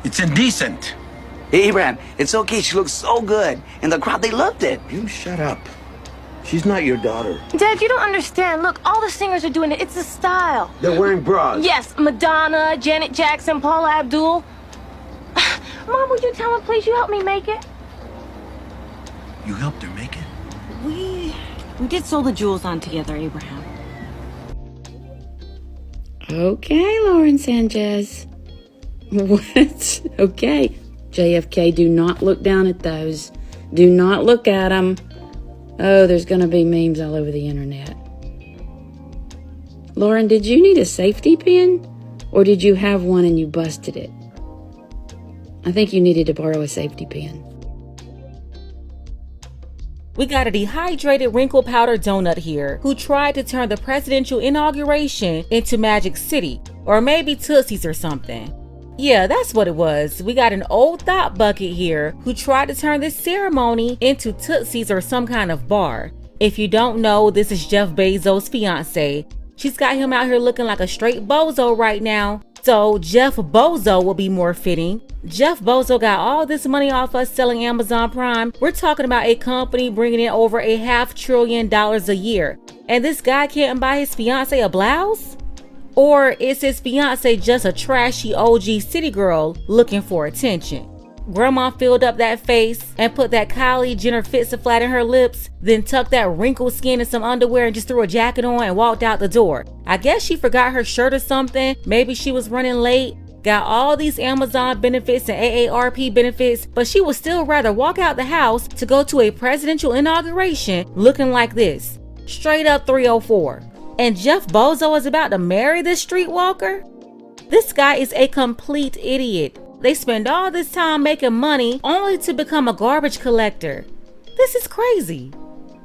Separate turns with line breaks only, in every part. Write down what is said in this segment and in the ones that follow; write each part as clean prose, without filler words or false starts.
It's indecent.
Hey, Abraham, it's okay. She looks so good. And the crowd, they loved it.
You shut up. She's not your daughter.
Dad, you don't understand. Look, all the singers are doing it. It's a style.
They're wearing bras.
Yes, Madonna, Janet Jackson, Paula Abdul. Mom, would you tell him, please? You help me make it.
You helped her make it?
We did sew the jewels on together, Abraham.
Okay, Lauren Sanchez. What? Okay. JFK, do not look down at those. Do not look at them. Oh, there's going to be memes all over the internet. Lauren, did you need a safety pin? Or did you have one and you busted it? I think you needed to borrow a safety pin.
We got a dehydrated wrinkle powder donut here who tried to turn the presidential inauguration into Magic City, or maybe Tootsie's or something. Yeah, that's what it was. We got an old thought bucket here who tried to turn this ceremony into Tootsie's or some kind of bar. If you don't know, this is Jeff Bezos' fiance. She's got him out here looking like a straight bozo right now. So Jeff Bozo will be more fitting. Jeff Bozo got all this money off us selling Amazon Prime. We're talking about a company bringing in over $500 billion a year. And this guy can't buy his fiance a blouse? Or is his fiance just a trashy OG city girl looking for attention? Grandma filled up that face and put that Kylie Jenner Fix-A-Flat in her lips, then tucked that wrinkled skin in some underwear and just threw a jacket on and walked out the door. I guess she forgot her shirt or something. Maybe she was running late. Got all these Amazon benefits and AARP benefits, but she would still rather walk out the house to go to a presidential inauguration looking like this. Straight up 304. And Jeff Bozo is about to marry this streetwalker? This guy is a complete idiot. They spend all this time making money only to become a garbage collector. This is crazy.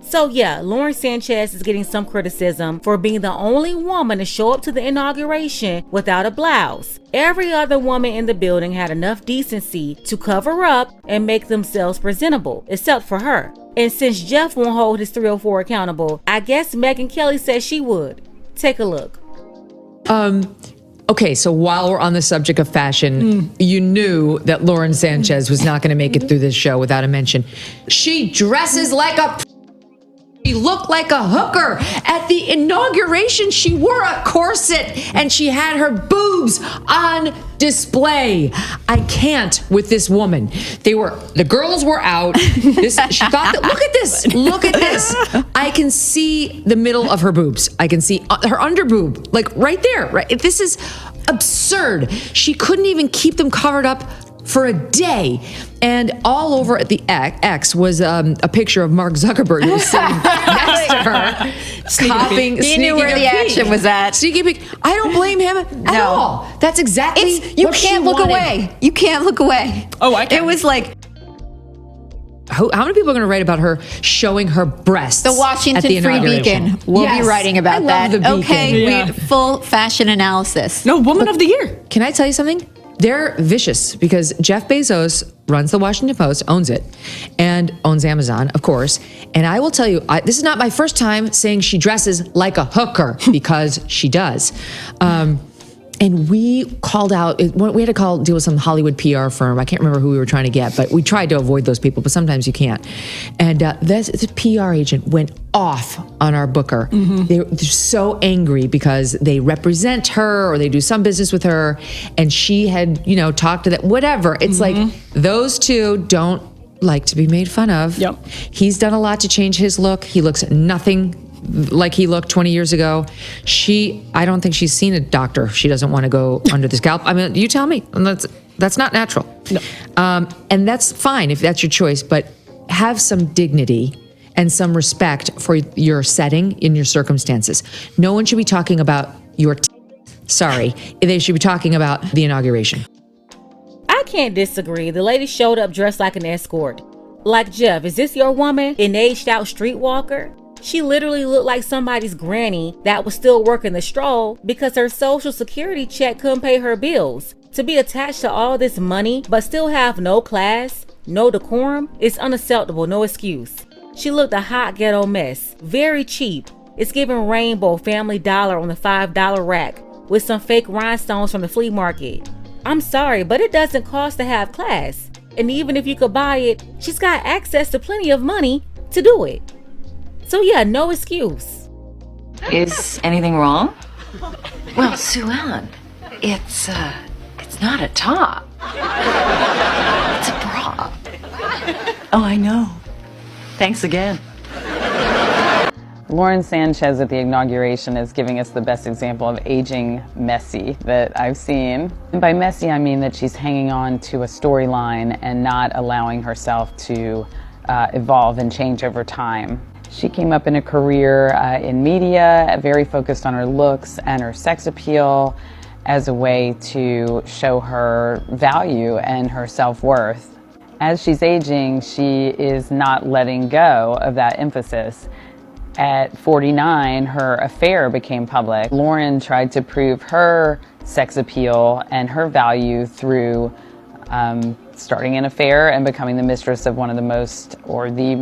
So yeah, Lauren Sanchez is getting some criticism for being the only woman to show up to the inauguration without a blouse. Every other woman in the building had enough decency to cover up and make themselves presentable, except for her. And since Jeff won't hold his 304 accountable, I guess Megyn Kelly says she would. Take a look.
Okay, so while we're on the subject of fashion, you knew that Lauren Sanchez was not going to make it through this show without a mention. She dresses like a... She looked like a hooker. At the inauguration, she wore a corset and she had her boobs on display. I can't with this woman. The girls were out. She thought that, look at this. I can see the middle of her boobs. I can see her under boob, like right there. Right. This is absurd. She couldn't even keep them covered up for a day. And all over at the X was a picture of Mark Zuckerberg who was sitting next to her, copying.
He knew where the action was at.
Sneaky peek. I don't blame him at all. That's exactly
You
what
can't
she
look
wanted.
away. You can't look away.
Oh, I can.
It was like
How many people are going to write about her showing her breasts?
the Washington
at the
Free
inauguration?
Beacon. We'll
Yes.
be writing about
I
that.
love the Beacon.
Okay,
Yeah.
full fashion analysis.
No, Woman of the Year.
Can I tell you something? They're vicious because Jeff Bezos runs the Washington Post, owns it, and owns Amazon, of course. And I will tell you, this is not my first time saying she dresses like a hooker because she does. And we called out, we had to deal with some Hollywood PR firm. I can't remember who we were trying to get, but we tried to avoid those people, but sometimes you can't. And this PR agent went off on our booker. They're so angry because they represent her or they do some business with her. And she had, talked to them, whatever. It's like those two don't like to be made fun of.
Yep.
He's done a lot to change his look. He looks nothing like he looked 20 years ago. I don't think she's seen a doctor. She doesn't want to go under the scalp. I mean, you tell me. That's not natural.
No.
And that's fine if that's your choice, but have some dignity and some respect for your setting in your circumstances. No one should be talking about your sorry. They should be talking about the inauguration.
I can't disagree. The lady showed up dressed like an escort. Like, Jeff, is this your woman? An aged out streetwalker? She literally looked like somebody's granny that was still working the stroll because her social security check couldn't pay her bills. To be attached to all this money but still have no class, no decorum, is unacceptable, no excuse. She looked a hot ghetto mess, very cheap. It's giving Rainbow Family Dollar on the $5 rack with some fake rhinestones from the flea market. I'm sorry, but it doesn't cost to have class. And even if you could buy it, she's got access to plenty of money to do it. So yeah, no excuse.
Is anything wrong? Well, Sue Ellen, it's not a top. It's a bra.
Oh, I know. Thanks again.
Lauren Sanchez at the inauguration is giving us the best example of aging messy that I've seen. And by messy, I mean that she's hanging on to a storyline and not allowing herself to evolve and change over time. She came up in a career in media, very focused on her looks and her sex appeal as a way to show her value and her self-worth. As she's aging, she is not letting go of that emphasis. At 49, her affair became public. Lauren tried to prove her sex appeal and her value through starting an affair and becoming the mistress of one of the most wealthy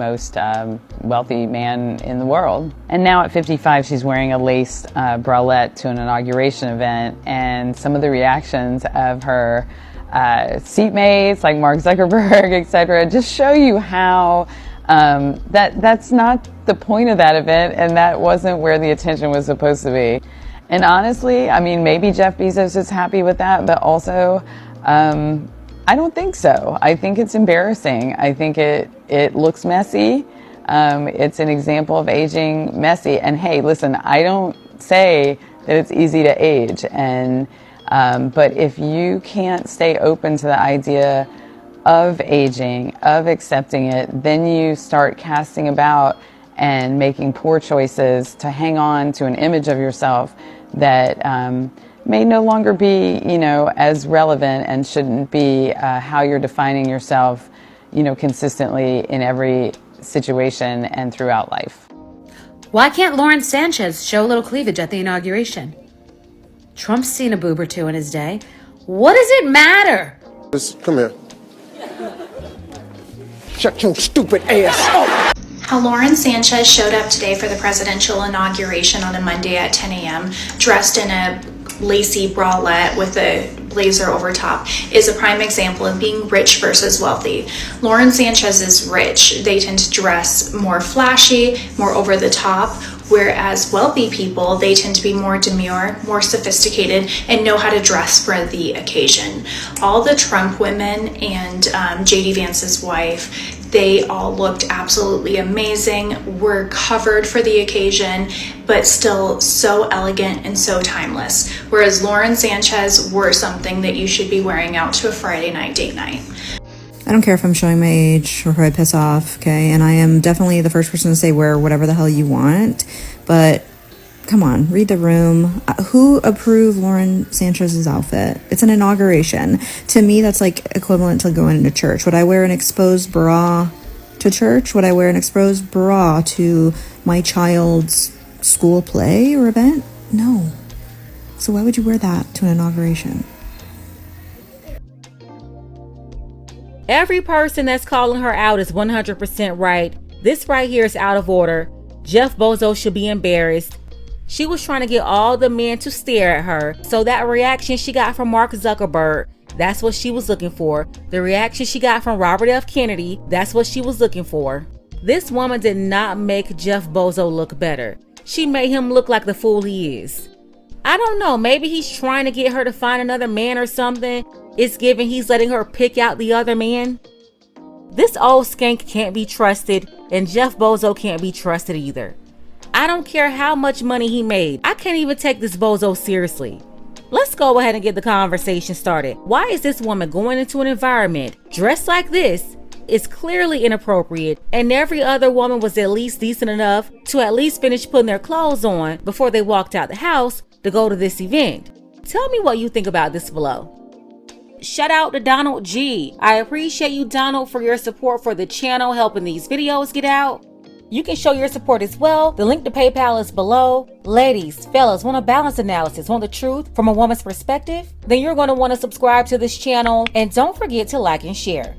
man in the world. And now at 55, she's wearing a lace bralette to an inauguration event, and some of the reactions of her seatmates like Mark Zuckerberg, etc., just show you how that's not the point of that event, and that wasn't where the attention was supposed to be. And honestly, I mean, maybe Jeff Bezos is happy with that, but also I don't think so. I think it's embarrassing. I think it looks messy. It's an example of aging messy. And hey, listen, I don't say that it's easy to age, and but if you can't stay open to the idea of aging, of accepting it, then you start casting about and making poor choices to hang on to an image of yourself that may no longer be, as relevant, and shouldn't be how you're defining yourself, consistently in every situation and throughout life.
Why can't Lauren Sanchez show a little cleavage at the inauguration? Trump's seen a boob or two in his day. What does it matter?
Come here. Shut your stupid ass up!
How Lauren Sanchez showed up today for the presidential inauguration on a Monday at 10 a.m. dressed in a lacy bralette with a blazer over top is a prime example of being rich versus wealthy. Lauren Sanchez is rich. They tend to dress more flashy, more over the top, whereas wealthy people, they tend to be more demure, more sophisticated, and know how to dress for the occasion. All the Trump women and JD Vance's wife, they all looked absolutely amazing, were covered for the occasion, but still so elegant and so timeless. Whereas Lauren Sanchez wore something that you should be wearing out to a Friday night date night.
I don't care if I'm showing my age or if I piss off, okay? And I am definitely the first person to say wear whatever the hell you want, but come on, read the room. Who approved Lauren Sanchez's outfit? It's an inauguration. To me, that's like equivalent to going into church. Would I wear an exposed bra to church? Would I wear an exposed bra to my child's school play or event? No. So why would you wear that to an inauguration?
Every person that's calling her out is 100% right. This right here is out of order. Jeff Bozo should be embarrassed. She was trying to get all the men to stare at her. So that reaction she got from Mark Zuckerberg, that's what she was looking for. The reaction she got from Robert F. Kennedy, that's what she was looking for. This woman did not make Jeff Bozo look better. She made him look like the fool he is. I don't know, maybe he's trying to get her to find another man or something. It's given he's letting her pick out the other man. This old skank can't be trusted, and Jeff Bozo can't be trusted either. I don't care how much money he made. I can't even take this Bozo seriously. Let's go ahead and get the conversation started. Why is this woman going into an environment dressed like this? It's clearly inappropriate, and every other woman was at least decent enough to at least finish putting their clothes on before they walked out the house to go to this event. Tell me what you think about this below. Shout out to Donald G. I appreciate you, Donald, for your support for the channel, helping these videos get out. You can show your support as well. The link to PayPal is below. Ladies, fellas, want a balanced analysis, want the truth from a woman's perspective? Then you're going to want to subscribe to this channel, and don't forget to like and share.